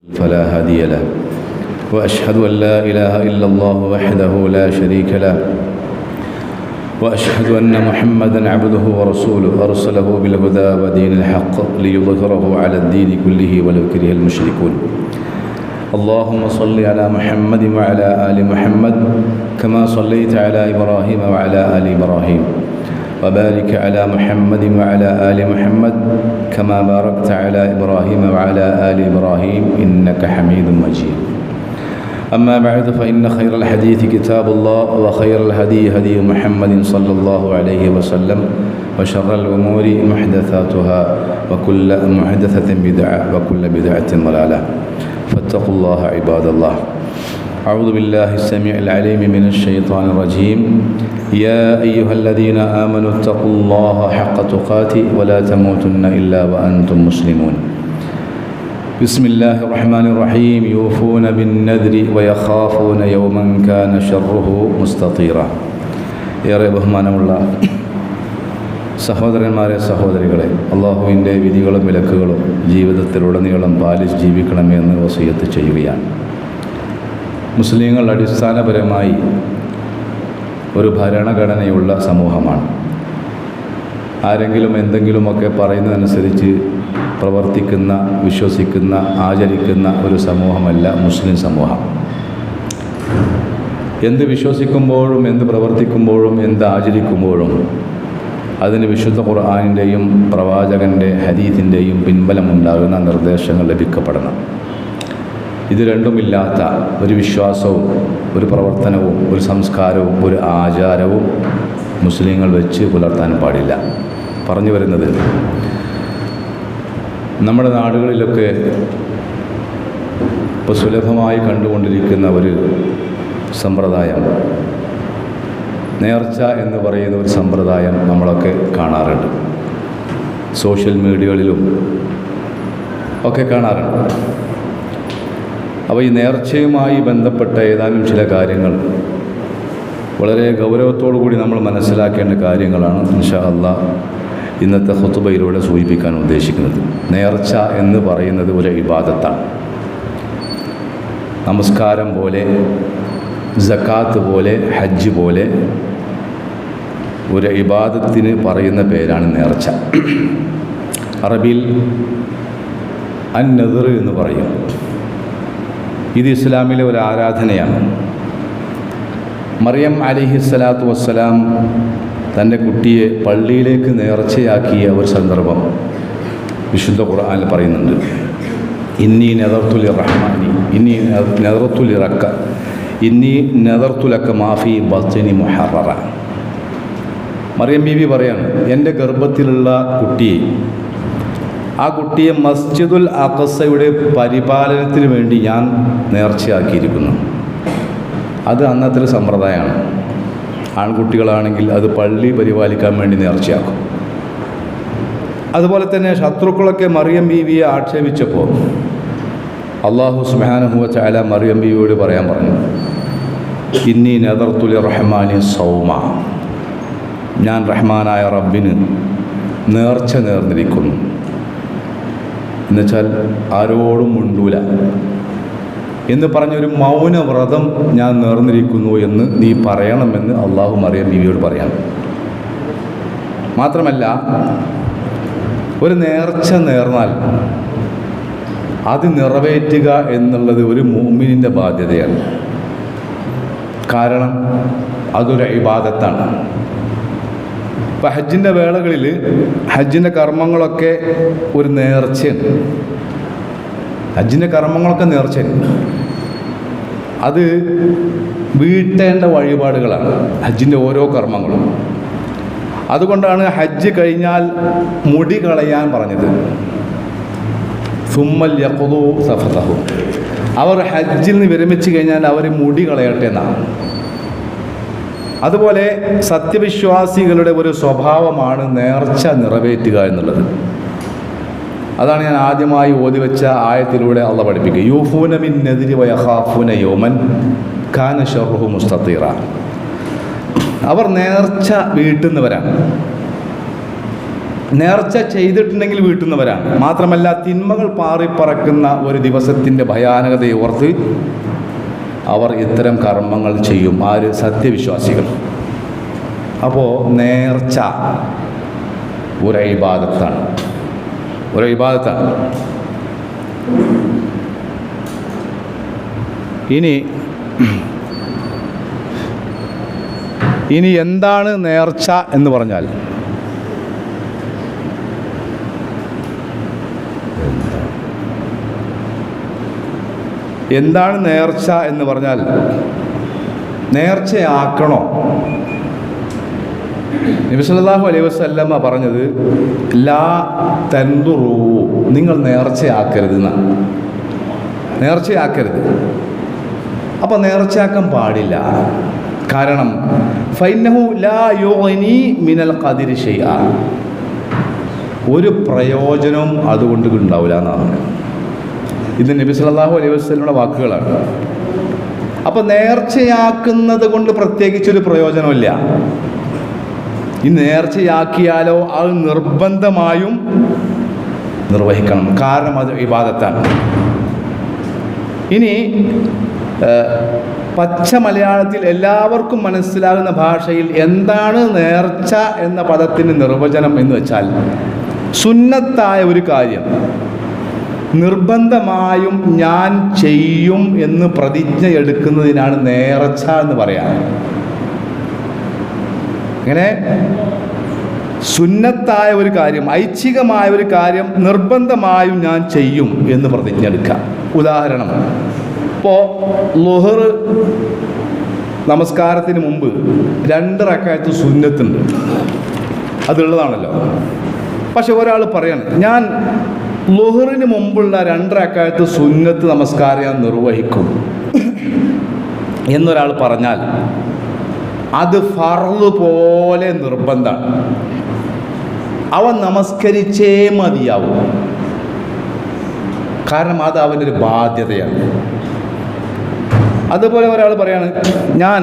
فلا هادي له وأشهد أن لا إله إلا الله وحده لا شريك له وأشهد أن محمدًا عبده ورسوله أرسله بالهدى ودين الحق ليظهره على الدين كله ولو كره المشركون. اللهم صل على محمد وعلى آل محمد كما صليت على إبراهيم وعلى آل إبراهيم وبارك على محمد وعلى آل محمد كما باركت على إبراهيم وعلى آل إبراهيم إنك حميد مجيد. أما بعد فإن خير الحديث كتاب الله وخير الهدي هدي محمد صلى الله عليه وسلم وشر الأمور محدثاتها وكل محدثة بدعة وكل بدعة ضلالة فاتقوا الله عباد الله. أعوذ بالله السميع العليم من الشيطان الرجيم. يا أيها الذين آمنوا اتقوا الله حق تقاته ولا تموتن إلا وأنتم مسلمون. بسم الله الرحمن الرحيم. يوفون بالنذر ويخافون يوما كان شره مستطيرا. ഏറെ ബഹുമാനമുള്ള സഹോദരന്മാരെ, സഹോദരികളെ, അള്ളാഹുവിൻ്റെ വിധികളും വിലക്കുകളും ജീവിതത്തിലുടനീളം പാലിച്ച് ജീവിക്കണമേ എന്ന് വസിയത്ത് ചെയ്യുകയാണ്. മുസ്ലിങ്ങൾ അടിസ്ഥാനപരമായി ഒരു ഭരണഘടനയുള്ള സമൂഹമാണ്. ആരെങ്കിലും എന്തെങ്കിലുമൊക്കെ പറയുന്നതനുസരിച്ച് പ്രവർത്തിക്കുന്ന, വിശ്വസിക്കുന്ന, ആചരിക്കുന്ന ഒരു സമൂഹമല്ല മുസ്ലിം സമൂഹം. എന്ത് വിശ്വസിക്കുമ്പോഴും എന്ത് പ്രവർത്തിക്കുമ്പോഴും എന്ത് ആചരിക്കുമ്പോഴും അതിന് വിശുദ്ധ ഖുർആനിൻ്റെയും പ്രവാചകൻ്റെ ഹദീസിൻ്റെയും പിൻബലമുണ്ടാകുന്ന നിർദ്ദേശങ്ങൾ ലഭിക്കപ്പെടണം. ഇത് രണ്ടുമില്ലാത്ത ഒരു വിശ്വാസവും ഒരു പ്രവർത്തനവും ഒരു സംസ്കാരവും ഒരു ആചാരവും മുസ്ലിങ്ങൾ വെച്ച് പുലർത്താൻ പാടില്ല. പറഞ്ഞു വരുന്നത്, നമ്മുടെ നാടുകളിലൊക്കെ ഇപ്പോൾ സുലഭമായി കണ്ടുകൊണ്ടിരിക്കുന്ന ഒരു സമ്പ്രദായം, നേർച്ച എന്ന് പറയുന്ന ഒരു സമ്പ്രദായം നമ്മളൊക്കെ കാണാറുണ്ട്. സോഷ്യൽ മീഡിയകളിലും ഒക്കെ കാണാറുണ്ട്. അപ്പോൾ ഈ നേർച്ചയുമായി ബന്ധപ്പെട്ട ഏതാനും ചില കാര്യങ്ങൾ വളരെ ഗൗരവത്തോടു കൂടി നമ്മൾ മനസ്സിലാക്കേണ്ട കാര്യങ്ങളാണ് ഇൻഷാ അല്ലാഹ് ഇന്നത്തെ ഖുതുബയിലൂടെ സൂചിപ്പിക്കാൻ ഉദ്ദേശിക്കുന്നത്. നേർച്ച എന്ന് പറയുന്നത് ഒരു ഇബാദത്താണ്. നമസ്കാരം പോലെ, സക്കാത്ത് പോലെ, ഹജ്ജ് പോലെ ഒരു ഇബാദത്തിന് പറയുന്ന പേരാണ് നേർച്ച. അറബിയിൽ അൻ-നദ്ർ എന്ന് പറയും. ഇത് ഇസ്ലാമിലെ ഒരു ആരാധനയാണ്. മറിയം അലൈഹിസ്സലാത്തു വസ്സലാം തൻ്റെ കുട്ടിയെ പള്ളിയിലേക്ക് നേർച്ചയാക്കിയ ഒരു സന്ദർഭം വിശുദ്ധ ഖുർആനിൽ പറയുന്നുണ്ട്. ഇന്നി നദർതുൽ റഹ്മാനി ഇന്നി നദർതുൽ റക്ക ഇന്നി നദർതുലക മാഫി ബത്നി മുഹററ. മറിയം ബീവി പറയാണ്, എൻ്റെ ഗർഭത്തിലുള്ള കുട്ടിയെ, ആ കുട്ടിയെ മസ്ജിദുൽ അഖ്സയുടെ പരിപാലനത്തിന് വേണ്ടി ഞാൻ നേർച്ചയാക്കിയിരിക്കുന്നു. അത് അന്നത്തെ ഒരു സമ്പ്രദായമാണ്. ആൺകുട്ടികളാണെങ്കിൽ അത് പള്ളി പരിപാലിക്കാൻ വേണ്ടി നേർച്ചയാക്കും. അതുപോലെ തന്നെ ശത്രുക്കളൊക്കെ മറിയം ബീവിയെ ആക്ഷേപിച്ചപ്പോൾ അല്ലാഹു സുബ്ഹാനഹു വ തആല മറിയം ബീവിയോട് പറയാൻ പറഞ്ഞു, ഇന്നി നദർതു ലിർറഹ്മാനി സൗമ, ഞാൻ റഹ്മാനായ റബ്ബിന് നേർച്ച നേർന്നിരിക്കുന്നു. എന്നുവെച്ചാൽ ആരോടും മുണ്ടൂല എന്ന് പറഞ്ഞൊരു മൗനവ്രതം ഞാൻ നേർന്നിരിക്കുന്നു എന്ന് നീ പറയണമെന്ന് അള്ളാഹു മറിയം ബീവിയോട് പറയണം. മാത്രമല്ല, ഒരു നേർച്ച നേർന്നാൽ അത് നിറവേറ്റുക എന്നുള്ളത് ഒരു മുഅ്മിനിൻ്റെ ബാധ്യതയാണ്. കാരണം അതൊരു ഇബാദത്താണ്. ഇപ്പം ഹജ്ജിൻ്റെ വേളകളിൽ ഹജ്ജിൻ്റെ കർമ്മങ്ങളൊക്കെ ഒരു നേർച്ചയാണ്. ഹജ്ജിൻ്റെ കർമ്മങ്ങളൊക്കെ നേർച്ചയാണ്. അത് വീട്ടേണ്ട വഴിപാടുകളാണ് ഹജ്ജിൻ്റെ ഓരോ കർമ്മങ്ങളും. അതുകൊണ്ടാണ് ഹജ്ജ് കഴിഞ്ഞാൽ മുടി കളയാൻ പറഞ്ഞത്. സുമ്മൽ യഖ്ദു സഫതഹു, അവർ ഹജ്ജിൽ നിന്ന് വിരമിച്ച് കഴിഞ്ഞാൽ അവർ മുടി കളയട്ടെ എന്നാണ്. അതുപോലെ സത്യവിശ്വാസികളുടെ ഒരു സ്വഭാവമാണ് നേർച്ച നിറവേറ്റുക എന്നുള്ളത്. അതാണ് ഞാൻ ആദ്യമായി ഓതിവെച്ച ആയത്തിലൂടെ അള്ളാഹ് പഠിപ്പിക്കുക. യൂഫൂന മിൻ നദ്രി വയഖാഫൂന യൗമൻ കാന ശർറുഹു മുസ്തതീറ. അവർ നേർച്ച വീട്ടുന്നവരാണ്. നേർച്ച ചെയ്തിട്ടുണ്ടെങ്കിൽ വീട്ടുന്നവരാണ്. മാത്രമല്ല തിന്മകൾ പാറിപ്പറക്കുന്ന ഒരു ദിവസത്തിൻ്റെ ഭയാനകതയെ ഓർത്ത് അവർ ഇത്തരം കർമ്മങ്ങൾ ചെയ്യും. ആര്? സത്യവിശ്വാസികൾ. അപ്പോൾ നേർച്ച ഒരു ഇബാദത്താണ്. ഇനി എന്താണ് നേർച്ച എന്ന് പറഞ്ഞാൽ, എന്താണ് നേർച്ച എന്ന് പറഞ്ഞാൽ, നേർച്ചയാക്കണോ? നബി സല്ലല്ലാഹു അലൈഹി വസല്ലമ പറഞ്ഞത് ലാ തൻദുറൂ, നിങ്ങൾ നേർച്ചയാക്കരുത് എന്നാണ്. നേർച്ചയാക്കരുത്. അപ്പോൾ നേർച്ചയാക്കാൻ പാടില്ല. കാരണം ഫൈന്നഹു ലാ യുഗ്നി മിനൽ ഖദിരി ഷൈഅ, ഒരു പ്രയോജനവും അതുകൊണ്ട് ഉണ്ടാവില്ല എന്നാണ്. ഇത് നബി സല്ലല്ലാഹു അലൈഹി വസല്ലമയുടെ വാക്കുകളാണ്. അപ്പോൾ നേർച്ചയാക്കുന്നത് കൊണ്ട് പ്രത്യേകിച്ചൊരു പ്രയോജനമില്ല. ഈ നേർച്ചയാക്കിയാലോ അത് നിർബന്ധമായും നിർവഹിക്കണം. കാരണം അത് ഇബാദത്താണ്. ഇനി പച്ച മലയാളത്തിൽ എല്ലാവർക്കും മനസ്സിലാകുന്ന ഭാഷയിൽ എന്താണ് നേർച്ച എന്ന പദത്തിന് നിർവചനം എന്ന് വെച്ചാൽ, സുന്നത്തായ ഒരു കാര്യം നിർബന്ധമായും ഞാൻ ചെയ്യും എന്ന് പ്രതിജ്ഞ എടുക്കുന്നതിനാണ് നേർച്ച എന്ന് പറയാം. അങ്ങനെ സുന്നത്തായ ഒരു കാര്യം, ഐച്ഛികമായ ഒരു കാര്യം നിർബന്ധമായും ഞാൻ ചെയ്യും എന്ന് പ്രതിജ്ഞ എടുക്കാം. ഉദാഹരണം, ഇപ്പോൾ ളുഹർ നമസ്കാരത്തിന് മുമ്പ് 2 റക്അത്ത് സുന്നത്തുണ്ട്, അതുള്ളതാണല്ലോ. പക്ഷെ ഒരാൾ പറയാണ് ഞാൻ ളുഹറിന് മുമ്പുള്ള 2 റക്അത്ത് സുന്നത്ത് നമസ്കാരം ഞാൻ നിർവഹിക്കും എന്നൊരാൾ പറഞ്ഞാൽ അത് ഫർള് പോലെ നിർബന്ധമാണ്. അവൻ നമസ്കരിച്ചേ മതിയാവും. കാരണം അത് അവനൊരു ബാധ്യതയാണ്. അതുപോലെ ഒരാൾ പറയാണ് ഞാൻ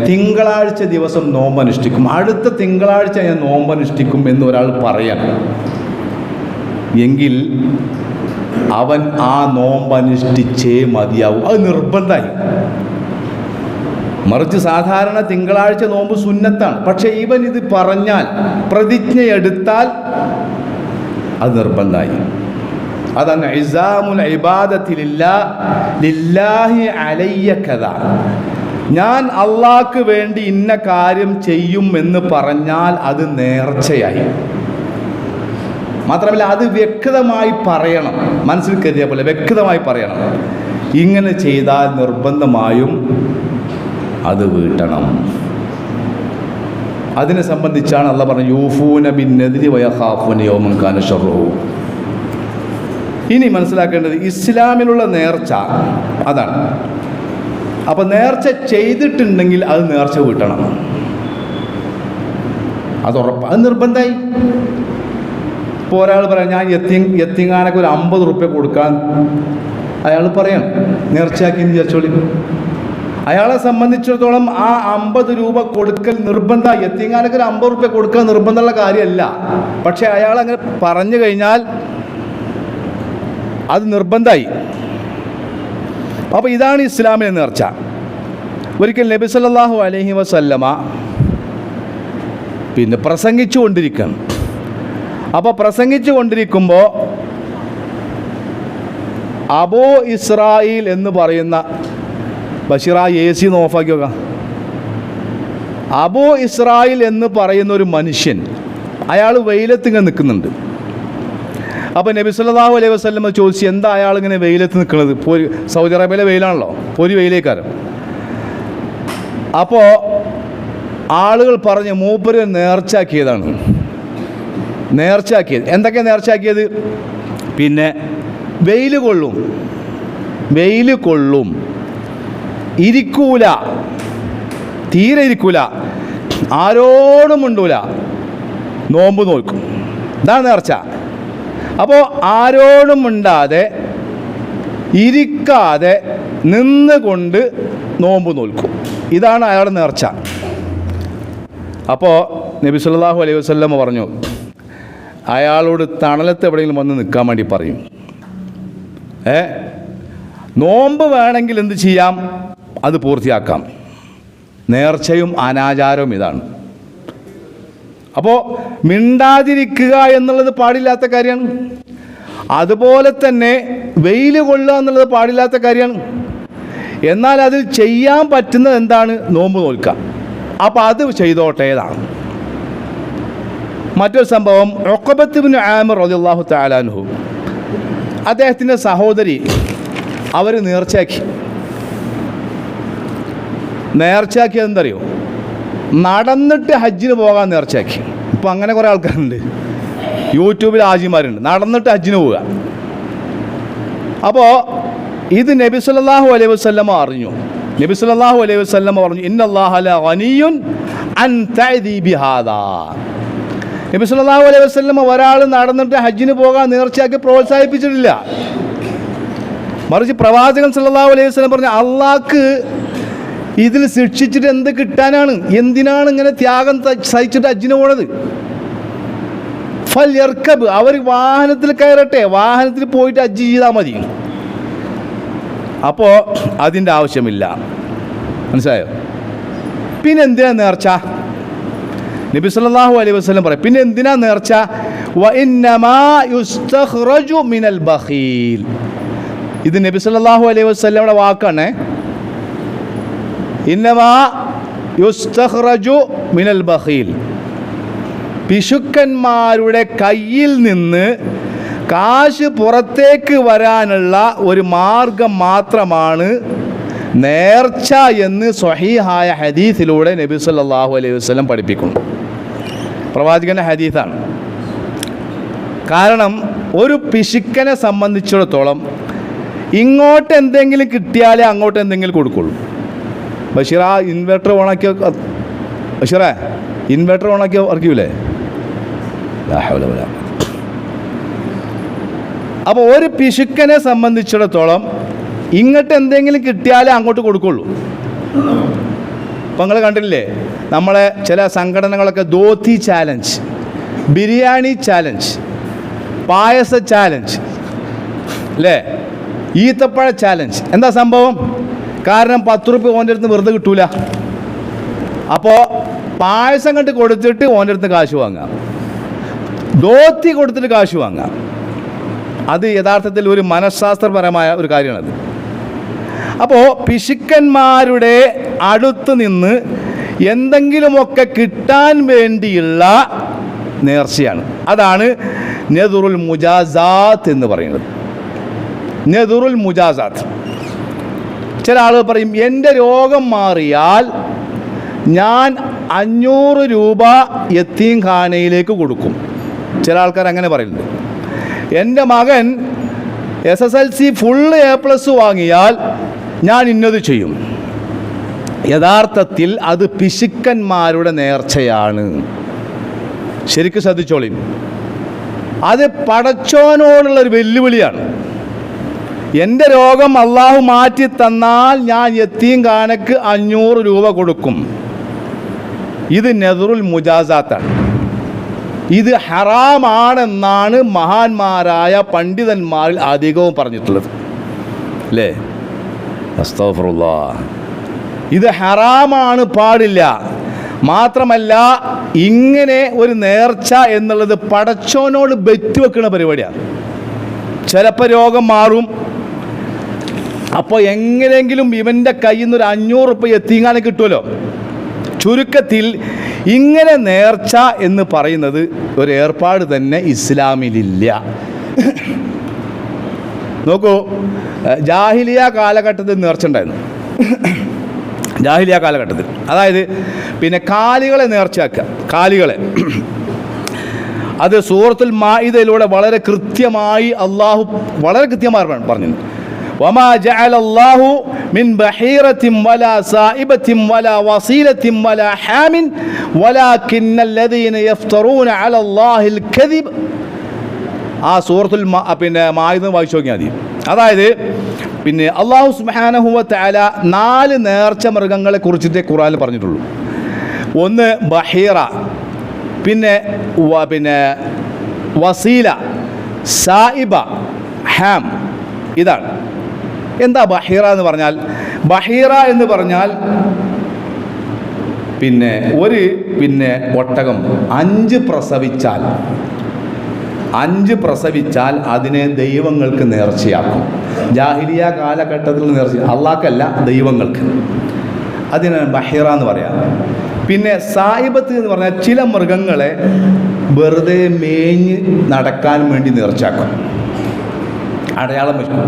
തിങ്കളാഴ്ച ദിവസം നോമ്പനുഷ്ഠിക്കും, അടുത്ത തിങ്കളാഴ്ച ഞാൻ നോമ്പനുഷ്ഠിക്കും എന്ന് ഒരാൾ പറയണം എങ്കിൽ അവൻ ആ നോമ്പനുഷ്ഠിച്ചേ മതിയാവും. അത് നിർബന്ധമായി. മറിച്ച് സാധാരണ തിങ്കളാഴ്ച നോമ്പ് സുന്നത്താണ്. പക്ഷേ ഇവൻ ഇത് പറഞ്ഞാൽ, പ്രതിജ്ഞയെടുത്താൽ അത് നിർബന്ധമായി. അതാണ് ഇസാമുൽ ഇബാദത്തി ലില്ലാഹി അലയ്യ കദാ, ഞാൻ അള്ളാഹ്ക്ക് വേണ്ടി ഇന്ന കാര്യം ചെയ്യും എന്ന് പറഞ്ഞാൽ അത് നേർച്ചയായി. മാത്രമല്ല അത് വ്യക്തമായി പറയണം, മനസ്സിൽ കരുതിയ പോലെ വ്യക്തമായി പറയണം. ഇങ്ങനെ ചെയ്താൽ നിർബന്ധമായും അത് വീട്ടണം. അതിനെ സംബന്ധിച്ചാണ് അള്ളാഹ് പറഞ്ഞു യൂഫൂന ബിന്നദ്രി വയഖാഫൂന യൗമൻ കാന ശർറുഹു. ഇനി മനസ്സിലാക്കേണ്ടത് ഇസ്ലാമിലുള്ള നേർച്ച അതാണ്. അപ്പം നേർച്ച ചെയ്തിട്ടുണ്ടെങ്കിൽ അത് നേർച്ച വീട്ടണം, അത് ഉറപ്പാണ്, അത് നിർബന്ധമായി. ഇപ്പോൾ ഒരാൾ പറയാം ഞാൻ യത്തീങ്ങാനൊക്കെ ഒരു 50 റുപ്യ കൊടുക്കാൻ, അയാൾ പറയണം നേർച്ചയാക്കിയെന്ന് വിചാരിച്ചോളി. അയാളെ സംബന്ധിച്ചിടത്തോളം ആ 50 രൂപ കൊടുക്കൽ നിർബന്ധമായി. യത്തീങ്ങാനൊക്കെ ഒരു 50 റുപ്യ കൊടുക്കാൻ നിർബന്ധമുള്ള കാര്യമല്ല. പക്ഷേ അയാൾ അങ്ങനെ പറഞ്ഞു കഴിഞ്ഞാൽ അത് നിർബന്ധമായി. അപ്പോൾ ഇതാണ് ഇസ്ലാമിലെ നേർച്ച. ഒരിക്കൽ നബി സല്ലല്ലാഹു അലൈഹി വസല്ലമ പ്രസംഗിച്ചു കൊണ്ടിരിക്കുകയാണ്. അപ്പോൾ പ്രസംഗിച്ചു കൊണ്ടിരിക്കുമ്പോൾ അബൂ ഇസ്രായേൽ എന്ന് പറയുന്ന, ബഷീറ AC ഒന്ന് ഓഫാക്കി നോക്കാം. അബൂ ഇസ്രായേൽ എന്ന് പറയുന്ന ഒരു മനുഷ്യൻ, അയാൾ വെയിലത്തിങ്ങനെ നിൽക്കുന്നുണ്ട്. അപ്പോൾ നബി സല്ലല്ലാഹു അലൈഹി വസല്ലം ചോദിച്ചു എന്താ അയാളിങ്ങനെ വെയിലത്ത് നിൽക്കുന്നത്? സൗദി അറേബ്യയിലെ വെയിലാണല്ലോ, പൊരി വെയിലേക്കാരം. അപ്പോൾ ആളുകൾ പറഞ്ഞ് മൂപ്പര് നേർച്ചയാക്കിയതാണ്. നേർച്ചയാക്കിയത് എന്തൊക്കെയാണ് നേർച്ചയാക്കിയത്? വെയിൽ കൊള്ളും, ഇരിക്കൂല, തീരെ ഇരിക്കൂല, ആരോടും മിണ്ടൂല, നോമ്പ് നോക്കും. ഇതാണ് നേർച്ച. അപ്പോൾ ആരോടും മിണ്ടാതെ ഇരിക്കാതെ നിന്നുകൊണ്ട് നോമ്പ് നോൽക്കും. ഇതാണ് അയാളുടെ നേർച്ച. അപ്പോൾ നബി സല്ലല്ലാഹു അലൈഹി വസല്ലം പറഞ്ഞു അയാളോട് തണലത്ത് എവിടെയെങ്കിലും വന്ന് നിൽക്കാൻ വേണ്ടി പറയും. നോമ്പ് വേണമെങ്കിൽ എന്ത് ചെയ്യാം? അത് പൂർത്തിയാക്കാം. നേർച്ചയും അനാചാരവും ഇതാണ്. അപ്പോൾ മിണ്ടാതിരിക്കുക എന്നുള്ളത് പാടില്ലാത്ത കാര്യമാണ്. അതുപോലെ തന്നെ വെയിൽ കൊള്ളുക എന്നുള്ളത് പാടില്ലാത്ത കാര്യമാണ്. എന്നാൽ അതിൽ ചെയ്യാൻ പറ്റുന്നത് എന്താണ്? നോമ്പ് നോൽക്കുക. അപ്പോൾ അത് ചെയ്തോട്ടേതാണ്. മറ്റൊരു സംഭവം, ഉഖബത്ത് ഇബ്നു ആമിർ റളിയല്ലാഹു തആല അൻഹു, അദ്ദേഹത്തിൻ്റെ സഹോദരി അവർ നേർച്ചയാക്കി എന്തറിയോ? നടന്നിട്ട് ഹജ്ജിന് പോകാൻ നേർച്ചയാക്കി. ഇപ്പോൾ അങ്ങനെ കുറേ ആൾക്കാരുണ്ട്, യൂട്യൂബിൽ ഹാജിമാരുണ്ട്, നടന്നിട്ട് ഹജ്ജിന് പോവുക. അപ്പോൾ ഇത് നബി സല്ലല്ലാഹു അലൈഹി വസല്ലമ അറിഞ്ഞു. നബി സല്ലല്ലാഹു അലൈഹി വസല്ലമ പറഞ്ഞു, ഇന്നല്ലാഹ ലഗനിയ്യുൻ അൻ തഅദീബി ഹാദാ. നബി സല്ലല്ലാഹു അലൈഹി വസല്ലമ ഒരാൾ നടന്നിട്ട് ഹജ്ജിന് പോകാൻ നേർച്ചയാക്കി പ്രോത്സാഹിപ്പിച്ചിട്ടില്ല. മറിച്ച് പ്രവാചകൻ സല്ലല്ലാഹു അലൈഹി വസല്ലം പറഞ്ഞു, അള്ളാഹ്ക്ക് ഇതിൽ ശിക്ഷിച്ചിട്ട് എന്ത് കിട്ടാനാണ്? എന്തിനാണ് ഇങ്ങനെ ത്യാഗം സഹിച്ചിട്ട് ഹജ്ജിന് പോണത്? ഫൽ യർക്കബ്, അവർ വാഹനത്തിൽ കയറട്ടെ, വാഹനത്തിൽ പോയിട്ട് ഹജ്ജ് ചെയ്താൽ മതി. അപ്പോൾ അതിൻ്റെ ആവശ്യമില്ല. മനസ്സിലായോ? പിന്നെ എന്തിനാ നേർച്ച? നബി സല്ലല്ലാഹു അലൈഹി വസല്ലം പറയും, പിന്നെ എന്തിനാ നേർച്ച? വഇന്നമാ യുസ്തഖ്റജു മിനൽ ബഖീൽ. ഇത് നബി സല്ലല്ലാഹു അലൈഹി വസല്ലമയുടെ വാക്കാണ്. ഇന്നമാ യുസ്തഖ്റജു മിനൽ ബഖീൽ. പിശുക്കന്മാരുടെ കയ്യിൽ നിന്ന് കാശ് പുറത്തേക്ക് വരാനുള്ള ഒരു മാർഗം മാത്രമാണ് നേർച്ച എന്ന് സ്വഹീഹായ ഹദീസിലൂടെ നബി സല്ലല്ലാഹു അലൈഹി വസല്ലം പഠിപ്പിക്കുന്നു. പ്രവാചകൻ്റെ ഹദീസാണ്. കാരണം ഒരു പിശുക്കനെ സംബന്ധിച്ചിടത്തോളം ഇങ്ങോട്ട് എന്തെങ്കിലും കിട്ടിയാലേ അങ്ങോട്ട് എന്തെങ്കിലും കൊടുക്കുള്ളൂ. ബഷീർ, ആ ഇൻവെർട്ടർ ഓണാക്കിയ ബഷീറേ, ഇൻവെർട്ടർ ഓണാക്കിയ വർക്കൂലേ? അപ്പോൾ ഒരു പിശുക്കനെ സംബന്ധിച്ചിടത്തോളം ഇങ്ങോട്ട് എന്തെങ്കിലും കിട്ടിയാലേ അങ്ങോട്ട് കൊടുക്കുള്ളൂ. അപ്പം നിങ്ങൾ കണ്ടില്ലേ, നമ്മളെ ചില സംഘടനകളൊക്കെ ധോത്തി ചാലഞ്ച്, ബിരിയാണി ചാലഞ്ച്, പായസ ചാലഞ്ച്, അല്ലേ, ഈത്തപ്പഴ ചാലഞ്ച്. എന്താ സംഭവം? കാരണം 10 രൂപ ഓൻ്റെ അടുത്ത് വെറുതെ കിട്ടൂല. അപ്പോൾ പായസം കണ്ട് കൊടുത്തിട്ട് ഓൻ്റെ അടുത്ത് കാശ് വാങ്ങാം, ധോത്തി കൊടുത്തിട്ട് കാശ് വാങ്ങാം. അത് യഥാർത്ഥത്തിൽ ഒരു മനഃശാസ്ത്രപരമായ ഒരു കാര്യമാണത്. അപ്പോൾ പിശുക്കന്മാരുടെ അടുത്ത് നിന്ന് എന്തെങ്കിലുമൊക്കെ കിട്ടാൻ വേണ്ടിയുള്ള നേർച്ചയാണ്. അതാണ് നദറുൽ മുജാസാത്ത് എന്ന് പറയുന്നത്. നദറുൽ മുജാസാത്ത്. ചില ആളുകൾ പറയും, എൻ്റെ രോഗം മാറിയാൽ ഞാൻ 500 രൂപ യത്തീംഖാനയിലേക്ക് കൊടുക്കും. ചില ആൾക്കാർ അങ്ങനെ പറയുന്നുണ്ട്. എൻ്റെ മകൻ SSLC ഫുൾ A+ വാങ്ങിയാൽ ഞാൻ ഇന്നത് ചെയ്യും. യഥാർത്ഥത്തിൽ അത് പിശുക്കന്മാരുടെ നേർച്ചയാണ്. ശരിക്കും ശ്രദ്ധിച്ചോളി. അത് പടച്ചോനോടുള്ളൊരു വെല്ലുവിളിയാണ്. എൻ്റെ രോഗം അള്ളാഹു മാറ്റി തന്നാൽ ഞാൻ യത്തീംഖാനക്ക് 500 രൂപ കൊടുക്കും. ഇത് നദറുൽ മുജാസാത്താണ്. ഇത് ഹറാമാണെന്നാണ് മഹാന്മാരായ പണ്ഡിതന്മാരിൽ അധികവും പറഞ്ഞിട്ടുള്ളത്, അല്ലേ? അസ്തഗ്ഫിറുല്ലാഹ്. ഇത് ഹറാമാണ്, പാടില്ല. മാത്രമല്ല, ഇങ്ങനെ ഒരു നേർച്ച എന്നുള്ളത് പടച്ചോനോട് ബെറ്റ് വെക്കുന്ന പരിപാടിയാണ്. ചിലപ്പോൾ രോഗം മാറും, അപ്പോൾ എങ്ങനെയെങ്കിലും ഇവൻ്റെ കയ്യിൽ നിന്ന് ഒരു 500 രൂപ യത്തീംഖാന കിട്ടുമല്ലോ. ചുരുക്കത്തിൽ ഇങ്ങനെ നേർച്ച എന്ന് പറയുന്നത് ഒരു ഏർപ്പാട് തന്നെ ഇസ്ലാമിലില്ല. നോക്കൂ, ജാഹിലിയ കാലഘട്ടത്തിൽ നേർച്ച ഉണ്ടായിരുന്നു. ജാഹിലിയ കാലഘട്ടത്തിൽ, അതായത് പിന്നെ കാലികളെ നേർച്ചയാക്കുക. കാലികളെ അത് സൂറത്തുൽ മാഇദയിലൂടെ വളരെ കൃത്യമായി അള്ളാഹു വളരെ കൃത്യമായി പറഞ്ഞു. വമാ ജഅലല്ലാഹു മിൻ ബഹീറത്തിൻ വലാ സായിബത്തിൻ വലാ വസീലത്തിൻ വലാ ഹാമിൻ വലാകിന്നല്ലദീന യഫ്തറൂന അലല്ലാഹിൽ കദിബ്. ആ സൂറത്തുൽ മാഇദ വായിച്ചു നോക്കിയാൽ മതി. അതായത് പിന്നെ അല്ലാഹു സുബ്ഹാനഹു വ തആല 4 നേർച്ച മൃഗങ്ങളെ കുറിച്ചിട്ടേ ഖുർആനിൽ പറഞ്ഞിട്ടുള്ളൂ. ഒന്ന് ബഹീറ, പിന്നെ വസീല, സായിബ, ഹാം. ഇതാണ്. എന്താ ബഹീറ എന്ന് പറഞ്ഞാൽ? ബഹീറ എന്ന് പറഞ്ഞാൽ ഒട്ടകം 5 പ്രസവിച്ചാൽ അതിനെ ദൈവങ്ങൾക്ക് നേർച്ചയാക്കും. ജാഹിലിയ കാലഘട്ടത്തിൽ നേർച്ച, അള്ളാഹ്ക്കല്ല, ദൈവങ്ങൾക്ക്. അതിനാണ് ബഹീറ എന്ന് പറയാം. പിന്നെ സായിബത്ത് എന്ന് പറഞ്ഞാൽ ചില മൃഗങ്ങളെ വെറുതെ മേഞ്ഞ് നടക്കാൻ വേണ്ടി നേർച്ചയാക്കും. അടയാളം വെക്കും,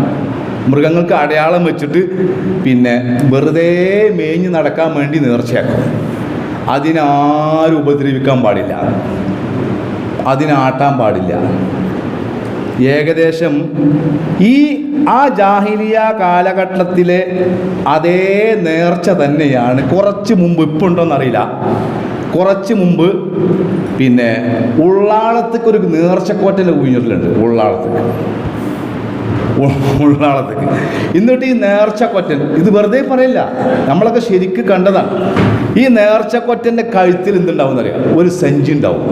മൃഗങ്ങൾക്ക് അടയാളം വെച്ചിട്ട് വെറുതെ മേഞ്ഞ് നടക്കാൻ വേണ്ടി നേർച്ചയാക്കും. അതിനാരും ഉപദ്രവിക്കാൻ പാടില്ല, അതിനാട്ടാൻ പാടില്ല. ഏകദേശം ആ ജാഹിലിയ കാലഘട്ടത്തിലെ അതേ നേർച്ച തന്നെയാണ് കുറച്ച് മുമ്പ്, ഇപ്പം ഉണ്ടോയെന്നറിയില്ല, കുറച്ച് മുമ്പ് ഉള്ളാളത്തേക്ക് ഒരു നേർച്ചക്കോറ്റൽ കുഞ്ഞിട്ടുണ്ട്. ഉള്ളാളത്തേക്ക് എന്നിട്ട് ഈ നേർച്ചക്കൊറ്റൻ, ഇത് വെറുതെ പറയില്ല, നമ്മളൊക്കെ ശരിക്കും കണ്ടതാണ്. ഈ നേർച്ചക്കൊറ്റൻ്റെ കഴുത്തിൽ എന്തുണ്ടാവും എന്നറിയാം? ഒരു സഞ്ചി ഉണ്ടാവും.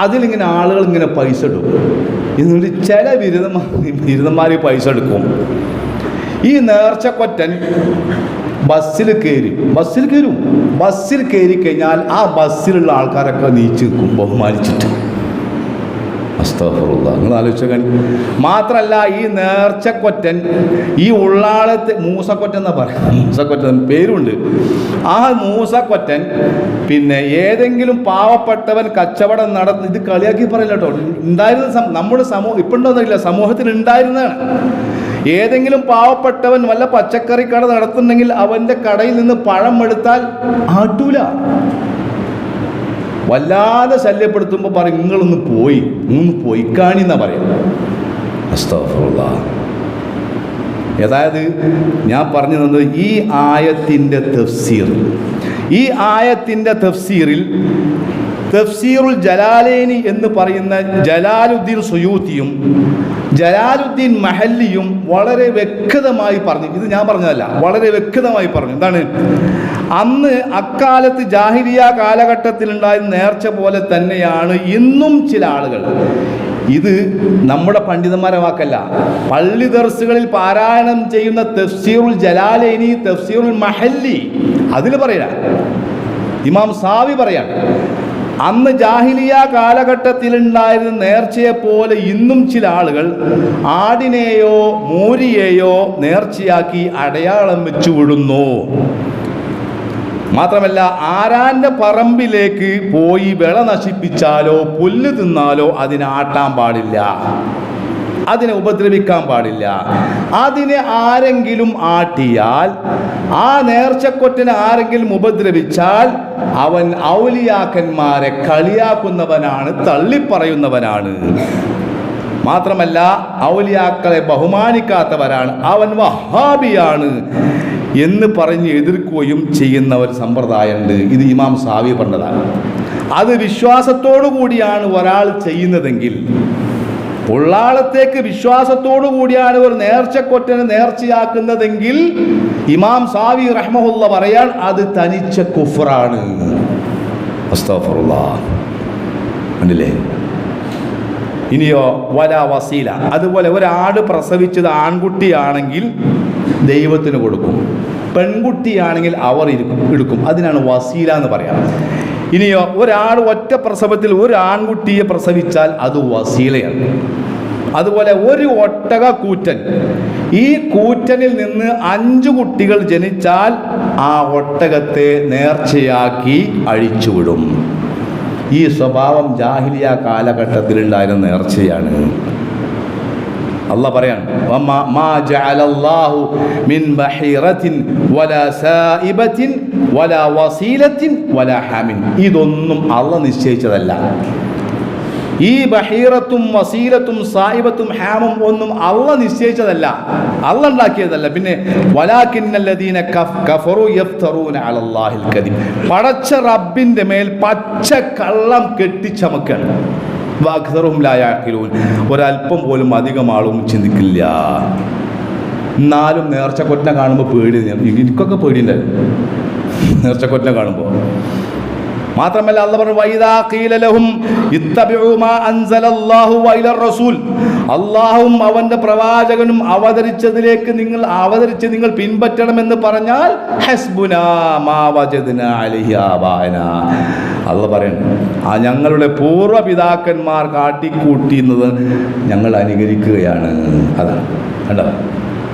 അതിലിങ്ങനെ ആളുകൾ ഇങ്ങനെ പൈസ ഇടും. എന്നിട്ട് ചില ബിരുദന്മാർ പൈസ എടുക്കും. ഈ നേർച്ചക്കൊറ്റൻ ബസ്സിൽ കയറി കഴിഞ്ഞാൽ ആ ബസ്സിലുള്ള ആൾക്കാരൊക്കെ നീച്ച് നിൽക്കും ബഹുമാനിച്ചിട്ട്. അസ്തഗ്ഫിറുല്ലാഹ്. നിങ്ങൾ ആലോചിച്ചാൽ മാത്രമല്ല, ഈ നേർച്ചക്കൊറ്റൻ ഈ ഉള്ളാളത്തെ മൂസക്കൊറ്റൻ എന്നാ പറയാം, മൂസക്കൊറ്റൻ പേരുണ്ട്. ആ മൂസക്കൊറ്റൻ ഏതെങ്കിലും പാവപ്പെട്ടവൻ കച്ചവടം നടത്തുന്ന, ഇത് കളിയാക്കി പറയില്ല കേട്ടോ, ഉണ്ടായിരുന്ന നമ്മുടെ സമൂഹം ഇപ്പം ഉണ്ടോന്നറിയില്ല, സമൂഹത്തിൽ ഉണ്ടായിരുന്നതാണ്. ഏതെങ്കിലും പാവപ്പെട്ടവൻ വല്ല പച്ചക്കറി കട നടത്തുന്നുണ്ടെങ്കിൽ അവൻ്റെ കടയിൽ നിന്ന് പഴം എടുത്താൽ ആട്ടൂല. വല്ലാതെ ശല്യപ്പെടുത്തുമ്പോൾ പറയും, നിങ്ങളൊന്ന് പോയി കാണിന്നാ പറയാം. അസ്തഗ്ഫിറുല്ലാഹ്. അതായത് ഞാൻ പറഞ്ഞു തന്നത് ഈ ആയത്തിൻ്റെ തഫ്സീറിൽ തഫ്സീറുൽ ജലാലൈനി എന്ന് പറയുന്ന ജലാലുദ്ദീൻ സുയൂത്തിയും ജലാലുദ്ദീൻ മഹല്ലിയും വളരെ വ്യക്തമായി പറഞ്ഞു. ഇത് ഞാൻ പറഞ്ഞതല്ല, വളരെ വ്യക്തമായി പറഞ്ഞു. എന്താണ്? അന്ന് അക്കാലത്ത് ജാഹിലിയ കാലഘട്ടത്തിലുണ്ടായിരുന്ന നേർച്ച പോലെ തന്നെയാണ് ഇന്നും ചില ആളുകൾ. ഇത് നമ്മുടെ പണ്ഡിതന്മാരെ വാക്കല്ല, പള്ളി ദർസുകളിൽ പാരായണം ചെയ്യുന്ന തഫ്സീറുൽ ജലാലൈനി, തഫ്സീറുൽ മഹല്ലി, അതിൽ പറയാ ഇമാം സാവി പറയാണ്, അന്ന് ജാഹിലിയ കാലഘട്ടത്തിലുണ്ടായിരുന്ന നേർച്ചയെപ്പോലെ ഇന്നും ചില ആളുകൾ ആടിനെയോ മൂരിയെയോ നേർച്ചയാക്കി അടയാളം വെച്ചു വിടുന്നു. മാത്രമല്ല, ആരാന്റെ പറമ്പിലേക്ക് പോയി വിള നശിപ്പിച്ചാലോ പുല്ല് തിന്നാലോ അതിനെ ആട്ടാൻ പാടില്ല, അതിനെ ഉപദ്രവിക്കാൻ പാടില്ല. അതിനെ ആരെങ്കിലും ആട്ടിയാൽ, ആ നേർച്ചക്കൊറ്റിനെ ആരെങ്കിലും ഉപദ്രവിച്ചാൽ അവൻ ഔലിയാക്കന്മാരെ കളിയാക്കുന്നവനാണ്, തള്ളിപ്പറയുന്നവനാണ്. മാത്രമല്ല, ഔലിയാക്കളെ ബഹുമാനിക്കാത്തവരാണ്, അവൻ വഹാബിയാണ് എന്ന് പറഞ്ഞ് എതിർക്കുകയും ചെയ്യുന്ന ഒരു സമ്പ്രദായമുണ്ട്. ഇത് ഇമാം സാവി പറഞ്ഞതാണ്. അത് വിശ്വാസത്തോടു കൂടിയാണ് ഒരാൾ ചെയ്യുന്നതെങ്കിൽ, ഉള്ളാളത്തേക്ക് വിശ്വാസത്തോടു കൂടിയാണ് ഒരു നേർച്ചക്കൊറ്റനെ നേർച്ചയാക്കുന്നതെങ്കിൽ, ഇമാം സാവി റഹ്മഹുല്ല പറയാൻ അത് തനിച്ച കുഫ്റാണ്. അസ്തഗ്ഫിറുല്ലാഹ്. കണ്ടില്ലേ? ഇനിയോ വല വസീല. അതുപോലെ ഒരാട് പ്രസവിച്ചത് ആൺകുട്ടിയാണെങ്കിൽ ദൈവത്തിന് കൊടുക്കും, പെൺകുട്ടിയാണെങ്കിൽ അവർ എടുക്കും. അതിനാണ് വസീല എന്ന് പറയാം. ഇനിയോ ഒരാട് ഒറ്റ പ്രസവത്തിൽ ഒരു ആൺകുട്ടിയെ പ്രസവിച്ചാൽ അത് വസീലയാണ്. അതുപോലെ ഒരു ഒട്ടക കൂറ്റൻ, ഈ കൂറ്റനിൽ നിന്ന് 5 കുട്ടികൾ ജനിച്ചാൽ ആ ഒട്ടകത്തെ നേർച്ചയാക്കി അഴിച്ചുവിടും. ഈ സ്വഭാവം ജാഹിലിയ കാലഘട്ടത്തിലുണ്ടായിരുന്ന നേർച്ചയാണ്. അല്ലാഹ് പറയാണ്, മാ ജഅലല്ലാഹു മിൻ ബഹീറത്തിൻ വലാ സായിബത്തിൻ വലാ വസീലത്തിൻ വലാ ഹാമിൻ. ഇതൊന്നും അല്ലാഹ് നിശ്ചയിച്ചതല്ല. ഈ ബഹീറത്തും വസീലത്തും സായിബത്തും ഹാമും ഒന്നും അല്ലാഹ് നിശ്ചയിച്ചതല്ല, അല്ലാഹ് ഉണ്ടാക്കിയതല്ല. പിന്നെ വലാകിന്നല്ലദീന കഫറു യഫ്തറൂന അലല്ലാഹിൽ കദിബ്. പടച്ച റബ്ബിന്റെ മേൽ പച്ച കള്ളം കെട്ടിച്ചമക്കാണ്. വഅക്സറുഹും ലാ യഅഖിലൂൻ. ഒരല്പം പോലും അധികം ആളും ചിന്തിക്കില്ല. എന്നാലും നേർച്ചക്കൊറ്റനെ കാണുമ്പോൾ പേടി. എനിക്കൊക്കെ പേടിയുണ്ടായിരുന്നു നേർച്ചക്കൊറ്റനെ കാണുമ്പോൾ. മാത്രമല്ല അല്ലാഹു പറഞ്ഞു വൈദാ ഖീല ലഹും ഇത്തബിഉ മാ അൻസലല്ലാഹു വഇലർ റസൂൽ, അല്ലാഹുവും അവന്റെ പ്രവാചകനും അവതരിച്ചതിലേക്ക് നിങ്ങൾ പിൻപറ്റണമെന്ന് പറഞ്ഞാൽ ഹസ്ബുനാ മാ വജദ്നാ അലൈഹി ആബാനാ, അല്ലാഹു പറയുന്നു ഞങ്ങളുടെ പൂർവ്വപിതാക്കന്മാർ കാട്ടിക്കൂട്ടിയത് ഞങ്ങൾ അനുകരിക്കുകയാണ്. അതാണ് കണ്ടോ,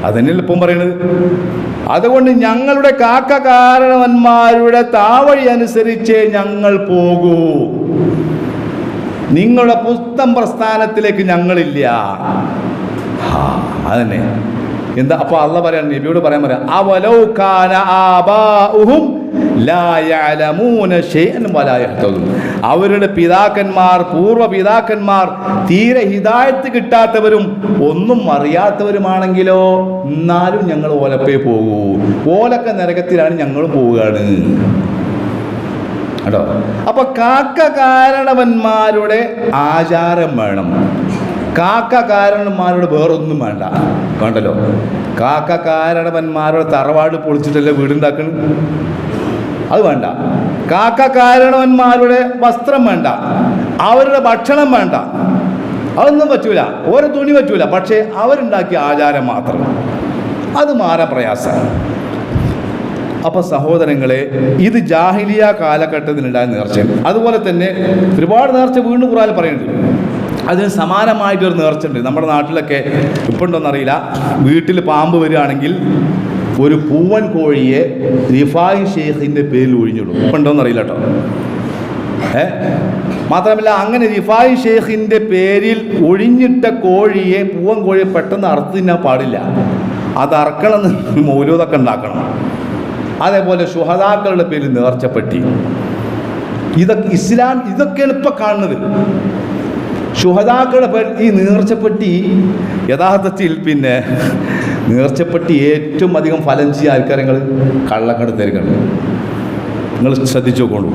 അതന്നെയല്ലേ ഇപ്പം പറയുന്നത്. അതുകൊണ്ട് ഞങ്ങളുടെ കാരണവന്മാരുടെ താവഴി അനുസരിച്ചേ ഞങ്ങൾ പോകൂ, നിങ്ങളുടെ പുസ്തം പ്രസ്ഥാനത്തിലേക്ക് ഞങ്ങളില്ല. അതന്നെ എന്താ അപ്പൊ അള്ളാഹ് പറയാൻ നബിയോട് പറയാം അവലൗ കാന ആബാഉഹും ലാ യഅലമൂന ശൈഅൻ വലാ യഹ്തദൂൻ, അവരുടെ പിതാക്കന്മാർ പൂർവ്വപിതാക്കന്മാർ തീരെ ഹിദായത്ത് കിട്ടാത്തവരും ഒന്നും അറിയാത്തവരുമാണെങ്കിലോ എന്നാലും ഞങ്ങൾ ഓലപ്പേ പോകൂ, ഓലക്ക നരകത്തിലാണ് ഞങ്ങളും പോവുകയാണ് കേട്ടോ. അപ്പൊ കാരണവന്മാരുടെ ആചാരം വേണം, കാരണന്മാരോട് വേറൊന്നും വേണ്ട. കണ്ടല്ലോ, കാരണവന്മാരുടെ തറവാട് പൊളിച്ചിട്ടല്ലേ വീടുണ്ടാക്കണം, അത് വേണ്ട. കാരണവന്മാരുടെ വസ്ത്രം വേണ്ട, അവരുടെ ഭക്ഷണം വേണ്ട, അതൊന്നും പറ്റൂല, ഓരോ തുണി പറ്റൂല. പക്ഷേ അവരുണ്ടാക്കിയ ആചാരം മാത്രം, അത് മാറാൻ പ്രയാസമാണ്. അപ്പൊ സഹോദരങ്ങളെ, ഇത് ജാഹിലിയ കാലഘട്ടത്തിലുണ്ടായ നേർച്ചയാണ്. അതുപോലെ തന്നെ ഒരുപാട് നേർച്ച വീണ്ടും ഖുർആനിൽ പറയുന്നുണ്ട്. അതിന് സമാനമായിട്ടൊരു നേർച്ച ഉണ്ട് നമ്മുടെ നാട്ടിലൊക്കെ. ഇപ്പം ഉണ്ടോയെന്നറിയില്ല, വീട്ടിൽ പാമ്പ് വരികയാണെങ്കിൽ ഒരു പൂവൻ കോഴിയെ റിഫായി ഷെയ്ഖിൻ്റെ പേരിൽ ഒഴിഞ്ഞിടും. ഇപ്പം ഉണ്ടോയെന്നറിയില്ല കേട്ടോ. മാത്രമല്ല, അങ്ങനെ റിഫായി ഷെയ്ഖിൻ്റെ പേരിൽ ഒഴിഞ്ഞിട്ട കോഴിയെ, പൂവൻ കോഴിയെ പെട്ടെന്ന് അറുത്ത് തിന്നാൻ പാടില്ല, അത് അറക്കണമെന്ന് മൗലൂദൊക്കെ ഉണ്ടാക്കണം. അതേപോലെ ശുഹദാക്കളുടെ പേരിൽ നേർച്ചപ്പെട്ടി, ഇതൊക്കെ ഇസ്ലാം ഇതൊക്കെയാണ് ഇപ്പം കാണുന്നത്. ശുഹദാക്കളുടെ പേരിൽ ഈ നേർച്ചപ്പെട്ടി യഥാർത്ഥത്തിൽ പിന്നെ നേർച്ചപ്പെട്ടി ഏറ്റവും അധികം ഫലം ചെയ്യുക ആൾക്കാരങ്ങൾ കള്ളക്കടത്തേക്കാണ്. നിങ്ങൾ ശ്രദ്ധിച്ചു നോക്കോളൂ.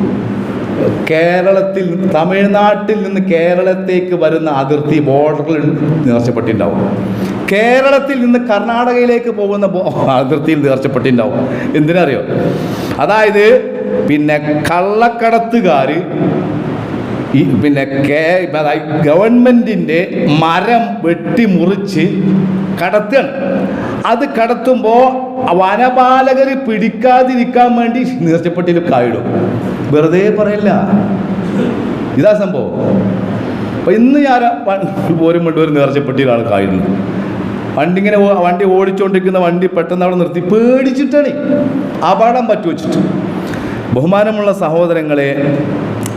കേരളത്തിൽ, തമിഴ്നാട്ടിൽ നിന്ന് കേരളത്തേക്ക് വരുന്ന അതിർത്തി ബോർഡറിൽ നേർച്ചപ്പെട്ടി ഉണ്ടാവും. കേരളത്തിൽ നിന്ന് കർണാടകയിലേക്ക് പോകുന്ന അതിർത്തിയിൽ നേർച്ചപ്പെട്ടി ഉണ്ടാവും. എന്തിനറിയോ? അതായത് പിന്നെ കള്ളക്കടത്തുകാർ പിന്നെ ഗവൺമെൻറ്റിൻ്റെ മരം വെട്ടിമുറിച്ച് കടത്തുകയാണ്. അത് കടത്തുമ്പോൾ വനപാലകർ പിടിക്കാതിരിക്കാൻ വേണ്ടി നേർച്ചപ്പെട്ടിയിൽ കായിടും. വെറുതെ പറയില്ല, ഇതാ സംഭവം. അപ്പം ഇന്ന് ഞാൻ പോരുമ്പോണ്ട് ഒരു നേർച്ചപ്പെട്ടിയിൽ ആൾ കായിടുന്നു. വണ്ടി ഓടിച്ചുകൊണ്ടിരിക്കുന്ന വണ്ടി പെട്ടെന്ന് അവിടെ നിർത്തി, പേടിച്ചിട്ടാണ്, അപകടം പറ്റുവച്ചിട്ട്. ബഹുമാനമുള്ള സഹോദരങ്ങളെ,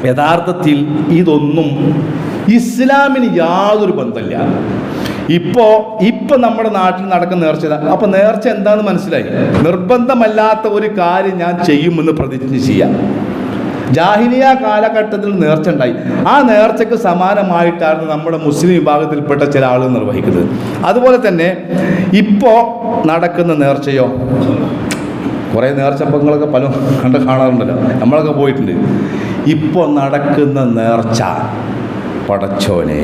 യഥാർത്ഥത്തിൽ ഇതൊന്നും ഇസ്ലാമിന് യാതൊരു ബന്ധമില്ല. ഇപ്പോൾ നമ്മുടെ നാട്ടിൽ നടക്കുന്ന നേർച്ച. അപ്പം നേർച്ച എന്താണെന്ന് മനസ്സിലായി. നിർബന്ധമല്ലാത്ത ഒരു കാര്യം ഞാൻ ചെയ്യുമെന്ന് പ്രതിജ്ഞ ചെയ്യാം. ജാഹിലിയ കാലഘട്ടത്തിൽ നേർച്ച ഉണ്ടായി. ആ നേർച്ചയ്ക്ക് സമാനമായിട്ടാണ് നമ്മുടെ മുസ്ലിം വിഭാഗത്തിൽപ്പെട്ട ചില ആളുകൾ നിർവഹിക്കുന്നത്. അതുപോലെ തന്നെ ഇപ്പോൾ നടക്കുന്ന നേർച്ചയോ, കുറേ നേർച്ചപ്പങ്ങളൊക്കെ പല കാണാറുണ്ടല്ലോ, നമ്മളൊക്കെ പോയിട്ടുണ്ട്. ഇപ്പോൾ നടക്കുന്ന നേർച്ച, പടച്ചോനെ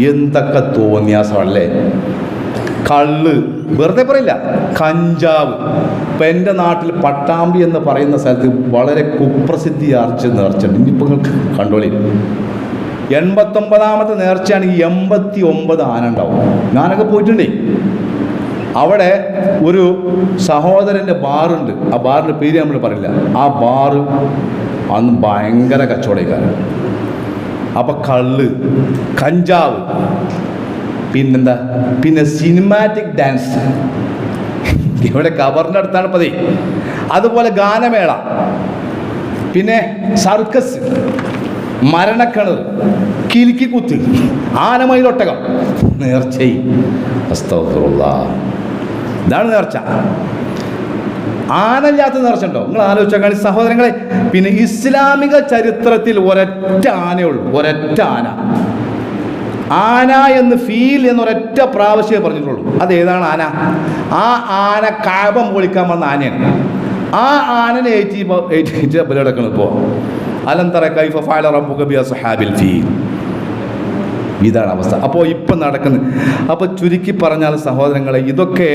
എന്തൊക്കെ തോന്നിയാസമല്ലേ. കള്ള്, വെറുതെ പറയില്ല, കഞ്ചാവ്. ഇപ്പം എൻ്റെ നാട്ടിൽ പട്ടാമ്പി എന്ന് പറയുന്ന സ്ഥലത്ത് വളരെ കുപ്രസിദ്ധി ആർച്ച നേർച്ചയുണ്ട്. ഇനിയിപ്പോൾ നിങ്ങൾക്ക് കണ്ടോളി. 89ാമത്തെ നേർച്ചയാണെങ്കിൽ 89 ആന ഉണ്ടാവും. ഞാനൊക്കെ പോയിട്ടുണ്ടേ. അവിടെ ഒരു സഹോദരൻ്റെ ബാറുണ്ട്. ആ ബാറിൻ്റെ പേര് നമ്മൾ പറയില്ല. ആ ബാറ് അന്ന് ഭയങ്കര കച്ചവടക്കാരൻ. അപ്പം കള്ള്, കഞ്ചാവ്, പിന്നെന്താ, പിന്നെ സിനിമാറ്റിക് ഡാൻസ്. ഇവിടെ കബറിൻ്റെ അടുത്താണ് പതി. അതുപോലെ ഗാനമേള, പിന്നെ സർക്കസ്, മരണക്കിണർ, കിലുക്കിക്കുത്ത്, ആനമയിലൊട്ടകം, നേർച്ചയും. അസ്തഗ്ഫിറുല്ലാഹ്. ഇതാണ് നേർച്ച. ആനയില്ലാത്ത നേർച്ച ഉണ്ടോ? നിങ്ങൾ ആലോചിച്ചാൽ സഹോദരങ്ങളെ. പിന്നെ ഇസ്ലാമിക ചരിത്രത്തിൽ ഒരൊറ്റ ആനയുള്ളൂ, ഒരൊറ്റ ആന. ആന എന്ന് ഫീൽ എന്നൊരൊറ്റ പ്രാവശ്യമേ പറഞ്ഞിട്ടുള്ളൂ. അതേതാണ് ആന? ആ ആന കഅബ പൊളിക്കാൻ വന്ന ആനയാണ്. ആ ആനനെ ഏറ്റ് ബലിയെടുക്കണം. ഇപ്പോൾ അലം തറ കൈഫ ഫഅല റബ്ബുക ബി അസ്ഹാബിൽ ഫീൽ. ഇതാണ് അവസ്ഥ. അപ്പോൾ ഇപ്പം നടക്കുന്നത്. അപ്പോൾ ചുരുക്കി പറഞ്ഞാൽ സഹോദരങ്ങളെ, ഇതൊക്കെ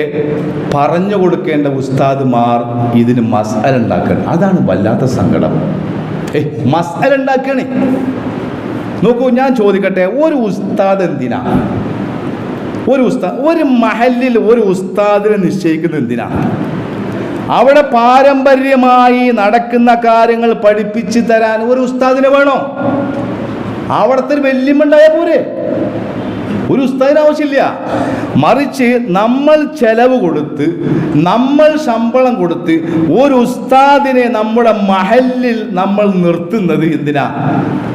പറഞ്ഞു കൊടുക്കേണ്ട ഉസ്താദുമാർ ഇതിന് മസ്അല ഉണ്ടാക്കണം. അതാണ് വല്ലാത്ത സങ്കടം. മസാല ഉണ്ടാക്കണേ. നോക്കൂ, ഞാൻ ചോദിക്കട്ടെ, ഒരു ഉസ്താദ് എന്തിനാ ഒരു മഹല്ലിൽ ഒരു ഉസ്താദിനെ നിശ്ചയിക്കുന്നത് എന്തിനാണ്? അവിടെ പാരമ്പര്യമായി നടക്കുന്ന കാര്യങ്ങൾ പഠിപ്പിച്ചു തരാൻ ഒരു ഉസ്താദിനെ വേണോ? അവിടുത്തെ ഒരു വെല്ലുമുണ്ടായ പോരെ, ഒരു ഉസ്താദിന് ആവശ്യമില്ല. മറിച്ച് നമ്മൾ ചെലവ് കൊടുത്ത്, നമ്മൾ ശമ്പളം കൊടുത്ത് ഒരു ഉസ്താദിനെ നമ്മുടെ മഹല്ലിൽ നമ്മൾ നിർത്തുന്നത് എന്തിനാ?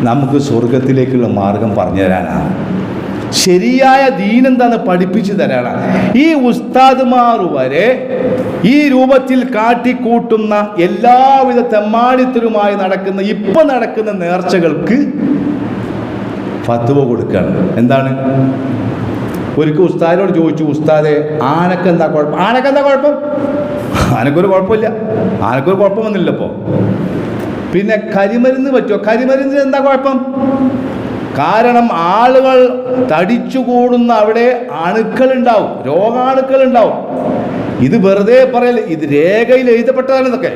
നമുക്ക് സ്വർഗത്തിലേക്കുള്ള മാർഗം പറഞ്ഞു തരാനാണ്. ശരിയായ ദീൻ എന്താന്ന് പഠിപ്പിച്ചു തരാനാണ്. ഈ ഉസ്താദുമാർ വരെ ഈ രൂപത്തിൽ കാട്ടിക്കൂട്ടുന്ന എല്ലാവിധ തെമ്മാടിത്തരുമായി നടക്കുന്ന നേർച്ചകൾക്ക് ഫത്വ കൊടുക്കുകയാണ്. എന്താണ്? ഒരിക്കൽ ഉസ്താദിനോട് ചോദിച്ചു, ഉസ്താദെ ആനക്കെന്താ കുഴപ്പം? ആനക്കൊരു കുഴപ്പമില്ല, ആനക്കൊരു കുഴപ്പം വന്നില്ലപ്പോൾ. പിന്നെ കരിമരുന്ന് പറ്റുമോ? കരിമരുന്നിന് എന്താ കുഴപ്പം? കാരണം ആളുകൾ തടിച്ചുകൂടുന്ന അവിടെ അണുക്കളുണ്ടാവും, രോഗാണുക്കളുണ്ടാവും. ഇത് വെറുതെ പറയൽ, ഇത് രേഖയിൽ എഴുതപ്പെട്ടതാണ് ഇതൊക്കെ.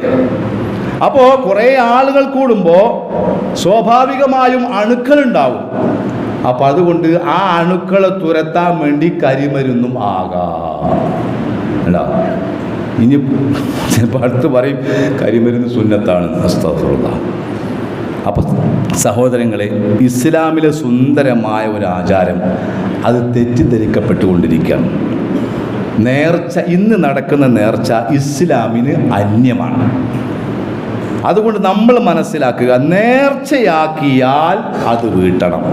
അപ്പോൾ കുറേ ആളുകൾ കൂടുമ്പോൾ സ്വാഭാവികമായും അണുക്കളുണ്ടാവും. അപ്പം അതുകൊണ്ട് ആ അണുക്കളെ തുരത്താൻ വേണ്ടി കരിമരുന്നും ആകാം. ഇനി ചിലപ്പോൾ അടുത്ത് പറയും കരിമരുന്ന് സുന്നത്താണ്. അസ്തഗ്ഫിറുല്ലാഹ്. അപ്പം സഹോദരങ്ങളെ, ഇസ്ലാമിലെ സുന്ദരമായ ഒരു ആചാരം അത് തെറ്റിദ്ധരിക്കപ്പെട്ടുകൊണ്ടിരിക്കുകയാണ്. നേർച്ച, ഇന്ന് നടക്കുന്ന നേർച്ച ഇസ്ലാമിന് അന്യമാണ്. അതുകൊണ്ട് നമ്മൾ മനസ്സിലാക്കുക, നേർച്ചയാക്കിയാൽ അത് വീട്ടണം,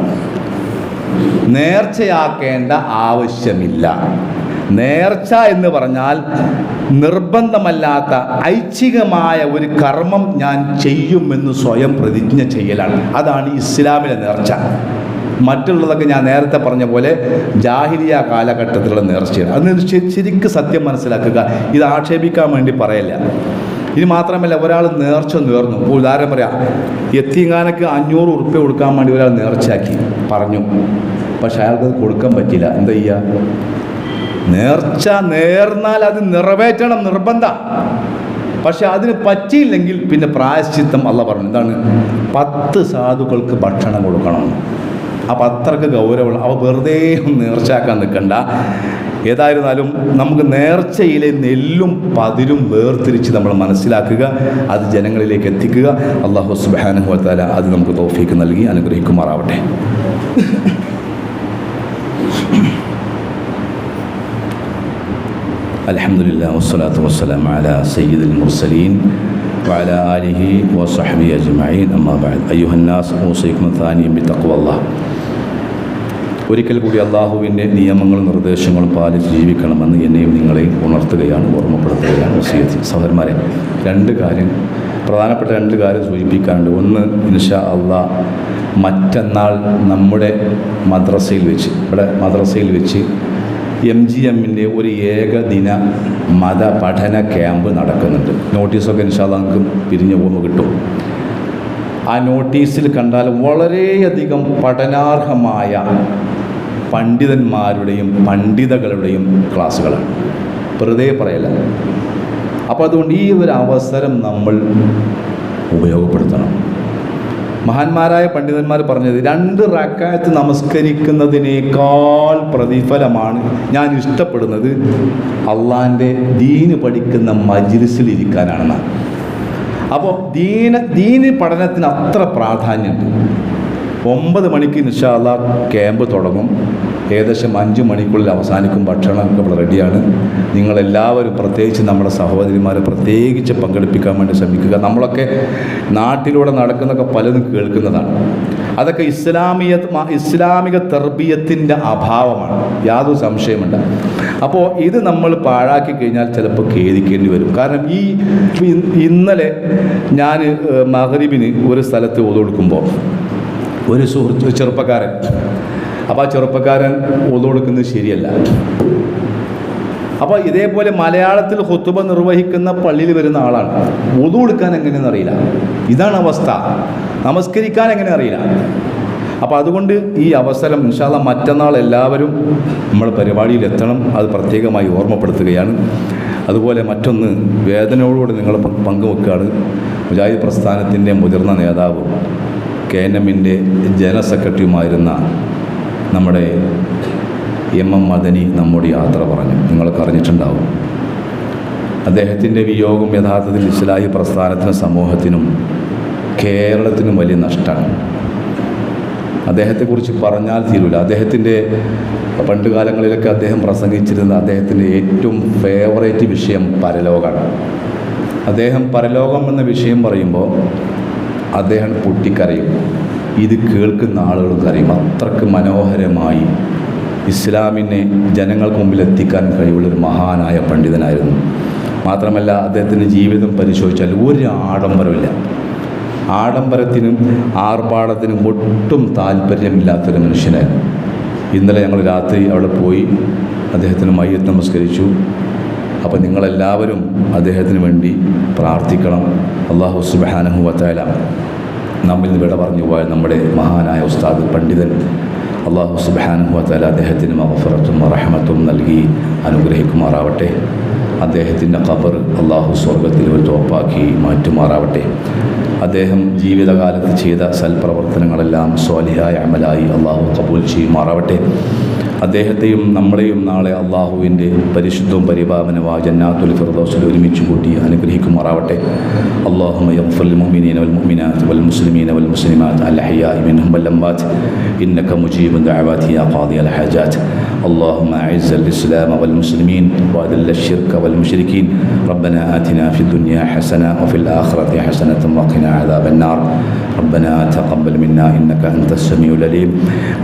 നേർച്ചയാക്കേണ്ട ആവശ്യമില്ല. നേർച്ച എന്ന് പറഞ്ഞാൽ നിർബന്ധമല്ലാത്ത ഐച്ഛികമായ ഒരു കർമ്മം ഞാൻ ചെയ്യുമെന്ന് സ്വയം പ്രതിജ്ഞ ചെയ്യലാണ്. അതാണ് ഇസ്ലാമിലെ നേർച്ച. മറ്റുള്ളതൊക്കെ ഞാൻ നേരത്തെ പറഞ്ഞ പോലെ ജാഹിലിയ കാലഘട്ടത്തിലുള്ള നേർച്ചയാണ്. അത് ശരിക്കും സത്യം മനസ്സിലാക്കുക. ഇത് ആക്ഷേപിക്കാൻ വേണ്ടി പറയല്ല. ഇനി മാത്രമല്ല, ഒരാൾ നേർച്ച നേർന്നു. ഉദാഹരണം പറയാം, യത്തീംഖാനക്ക് 500 ഉറുപ്പ്യ കൊടുക്കാൻ വേണ്ടി ഒരാൾ നേർച്ചയാക്കി പറഞ്ഞു. പക്ഷെ അയാൾക്കത് കൊടുക്കാൻ പറ്റില്ല. എന്താ ചെയ്യുക? നേർച്ച നേർന്നാൽ അത് നിറവേറ്റണം, നിർബന്ധം. പക്ഷെ അതിന് പറ്റിയില്ലെങ്കിൽ പിന്നെ പ്രായശ്ചിത്തം അള്ളാഹ് പറഞ്ഞു. എന്താണ്? 10 സാധുക്കൾക്ക് ഭക്ഷണം കൊടുക്കണം. അപ്പം അത്രക്ക് ഗൗരവമുള്ള, അവ വെറുതെ നേർച്ചയാക്കാൻ നിൽക്കണ്ട. ഏതായിരുന്നാലും നമുക്ക് നേർച്ചയിലെ നെല്ലും പതിരും വേർതിരിച്ച് നമ്മൾ മനസ്സിലാക്കുക, അത് ജനങ്ങളിലേക്ക് എത്തിക്കുക. അല്ലാഹു സുബ്ഹാനഹു വ തആല അത് നമുക്ക് തൗഫീക്ക് നൽകി അനുഗ്രഹിക്കുമാറാവട്ടെ. അൽഹംദുലില്ലാഹി വസ്സലാത്തു വസ്സലാമു അലാ സയ്യിദിൽ മുർസലീൻ വഅലാ ആലിഹി വസഹ്ബിഹി അജ്മഈൻ. അമ്മാ ബഅദ്. അയ്യുഹന്നാസ് ഊസീകും സാനിയം ബിത്തഖ്വല്ലാഹ്. ഒരിക്കൽ കൂടി അള്ളാഹുവിൻ്റെ നിയമങ്ങളും നിർദ്ദേശങ്ങളും പാലിച്ച് ജീവിക്കണമെന്ന് എന്നെയും നിങ്ങളെയും ഉണർത്തുകയാണ്, ഓർമ്മപ്പെടുത്തുകയാണ് വസിയത്ത്. സഹോദരന്മാരെ, പ്രധാനപ്പെട്ട രണ്ട് കാര്യം സൂചിപ്പിക്കാനുണ്ട്. ഒന്ന്, ഇൻഷാ അള്ളാഹ് മറ്റന്നാൾ നമ്മുടെ മദ്രസയിൽ വെച്ച് MGMൻ്റെ ഒരു ഏകദിന മതപഠന ക്യാമ്പ് നടക്കുന്നുണ്ട്. നോട്ടീസൊക്കെ ഇൻഷാ അള്ളാഹ് നമുക്ക് പിരിഞ്ഞു പോകുമ്പോൾ കിട്ടും. ആ നോട്ടീസിൽ കണ്ടാൽ വളരെയധികം പഠനാർഹമായ പണ്ഡിതന്മാരുടെയും പണ്ഡിതകളുടെയും ക്ലാസ്സുകളാണ്, വെറുതെ പറയല്ല. അപ്പോൾ അതുകൊണ്ട് ഈ ഒരു അവസരം നമ്മൾ ഉപയോഗപ്പെടുത്തണം. മഹാന്മാരായ പണ്ഡിതന്മാർ പറഞ്ഞത്, 2 റക്അത്ത് നമസ്കരിക്കുന്നതിനേക്കാൾ പ്രതിഫലമാണ് ഞാൻ ഇഷ്ടപ്പെടുന്നത് അള്ളാൻ്റെ ദീന് പഠിക്കുന്ന മജ്ലിസിൽ ഇരിക്കാനാണെന്നാണ്. അപ്പോൾ ദീന് പഠനത്തിന് അത്ര പ്രാധാന്യമുണ്ട്. 9 മണിക്ക് ഇൻഷാ അല്ലാഹ് ക്യാമ്പ് തുടങ്ങും. ഏകദേശം 5 മണിക്കുള്ളിൽ അവസാനിക്കും. ഭക്ഷണമൊക്കെ ഇവിടെ റെഡിയാണ്. നിങ്ങളെല്ലാവരും, പ്രത്യേകിച്ച് നമ്മുടെ സഹോദരിമാരെ പ്രത്യേകിച്ച് പങ്കെടുപ്പിക്കാൻ വേണ്ടി ശ്രമിക്കുക. നമ്മളൊക്കെ നാട്ടിലൂടെ നടക്കുന്നതൊക്കെ പലതും കേൾക്കുന്നതാണ്. അതൊക്കെ ഇസ്ലാമിക തർബിയത്തിൻ്റെ അഭാവമാണ്, യാതൊരു സംശയമുണ്ട്. അപ്പോൾ ഇത് നമ്മൾ പാഴാക്കി കഴിഞ്ഞാൽ ചിലപ്പോൾ ഖേദിക്കേണ്ടി വരും. കാരണം ഇന്നലെ ഞാൻ മഗ്രിബിന് ഒരു സ്ഥലത്ത് ഓതു കൊടുക്കുമ്പോൾ ഒരു ചെറുപ്പക്കാരൻ, അപ്പോൾ ആ ചെറുപ്പക്കാരൻ ഓതു കൊടുക്കുന്നത് ശരിയല്ല. അപ്പോൾ ഇതേപോലെ മലയാളത്തിൽ ഖുതുബ നിർവഹിക്കുന്ന പള്ളിയിൽ വരുന്ന ആളാണ്. ഓതു കൊടുക്കാൻ എങ്ങനെയെന്ന് അറിയില്ല. ഇതാണ് അവസ്ഥ. നമസ്കരിക്കാൻ എങ്ങനെ അറിയില്ല. അപ്പോൾ അതുകൊണ്ട് ഈ അവസരം ഇൻഷാ അല്ലാഹ് മറ്റന്നാൾ എല്ലാവരും നമ്മുടെ പരിപാടിയിൽ എത്തണം. അത് പ്രത്യേകമായി ഓർമ്മപ്പെടുത്തുകയാണ്. അതുപോലെ മറ്റൊന്ന്, വേദനയോടുകൂടി നിങ്ങൾ പങ്കുവെക്കുകയാണ്. മുജാഹിദ് പ്രസ്ഥാനത്തിൻ്റെ മുതിർന്ന നേതാവും KNM-ൻ്റെ ജനറൽ സെക്രട്ടറിയുമായിരുന്ന നമ്മുടെ MM മദനി നമ്മോട് യാത്ര പറഞ്ഞു. നിങ്ങളൊക്കെ അറിഞ്ഞിട്ടുണ്ടാവും. അദ്ദേഹത്തിൻ്റെ വിയോഗം യഥാർത്ഥത്തിൽ ഇസ്ലാഹി പ്രസ്ഥാനത്തിനും സമൂഹത്തിനും കേരളത്തിനും വലിയ നഷ്ടമാണ്. അദ്ദേഹത്തെക്കുറിച്ച് പറഞ്ഞാൽ തീരില്ല. അദ്ദേഹത്തിൻ്റെ പണ്ട് കാലങ്ങളിലൊക്കെ അദ്ദേഹം പ്രസംഗിച്ചിരുന്ന അദ്ദേഹത്തിൻ്റെ ഏറ്റവും ഫേവറേറ്റ് വിഷയം പരലോകമാണ്. അദ്ദേഹം പരലോകം എന്ന വിഷയം പറയുമ്പോൾ അദ്ദേഹം പൊട്ടിക്കരയും. ഇത് കേൾക്കുന്ന ആളുകളും കരയും. അത്രക്ക് മനോഹരമായി ഇസ്ലാമിനെ ജനങ്ങൾക്ക് മുമ്പിൽ എത്തിക്കാൻ കഴിവുള്ളൊരു മഹാനായ പണ്ഡിതനായിരുന്നു. മാത്രമല്ല അദ്ദേഹത്തിൻ്റെ ജീവിതം പരിശോധിച്ചാൽ ഒരു ആഡംബരമില്ല. ആഡംബരത്തിനും ആർഭാടത്തിനും ഒട്ടും താല്പര്യമില്ലാത്തൊരു മനുഷ്യനായിരുന്നു. ഇന്നലെ ഞങ്ങൾ രാത്രി അവിടെ പോയി അദ്ദേഹത്തിന് മയ്യത്ത് നമസ്കരിച്ചു. അപ്പോൾ നിങ്ങളെല്ലാവരും അദ്ദേഹത്തിന് വേണ്ടി പ്രാർത്ഥിക്കണം. അല്ലാഹു സുബ്ഹാനഹു വ തആല നമ്മിൽ നിന്ന് വിട പറഞ്ഞു പോയ നമ്മുടെ മഹാനായ ഉസ്താദ് പണ്ഡിതൻ അല്ലാഹു സുബ്ഹാനഹു വ തആല അദ്ദേഹത്തിന് മഗ്ഫിറത്തും റഹ്മത്തും നൽകി അനുഗ്രഹിക്കുമാറാവട്ടെ. അദ്ദേഹത്തിൻ്റെ ഖബർ അല്ലാഹു സ്വർഗ്ഗത്തിൽ ഒരു തോപ്പാക്കി മാറ്റുമാറാവട്ടെ. അദ്ദേഹം ജീവിതകാലത്ത് ചെയ്ത സൽപ്രവർത്തനങ്ങളെല്ലാം സ്വാലിഹായ അമലായി അല്ലാഹു ഖബൂൽ ചെയ്യുമാറാവട്ടെ. അദ്ദേഹത്തെയും നമ്മളെയും നാളെ അള്ളാഹുവിൻ്റെ പരിശുദ്ധവും പരിപാവനമായ ജന്നാത്തുൽ ഫിർദൗസിൽ ഒരുമിച്ച് കൂട്ടി അനുഗ്രഹിക്കുമാറാവട്ടെ. അല്ലാഹുമ്മ യഗ്ഫിർ ലിൽ മുഅ്മിനീന വൽ മുഅ്മിനാത്ത് വൽ മുസ്ലിമീന വൽ മുസ്ലിമാത്ത് അൽ അഹ്യാഇ മിൻഹും വൽ അംവാത്ത് ഇന്നക മുജീബു ദഅവാതി യാ ഖാദി അൽ ഹാജാത്ത്. اللهم أعز الإسلام والمسلمين وأذل الشرك والمشركين. ربنا آتنا في الدنيا حسنة وفي الآخرة حسنة وقنا عذاب النار. ربنا تقبل منا إنك أنت السميع العليم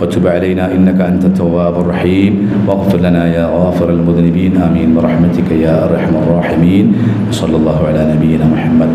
وتب علينا إنك أنت التواب الرحيم واغفر لنا يا غافر المذنبين. آمين برحمتك يا أرحم الراحمين. صلى الله على نبينا محمد.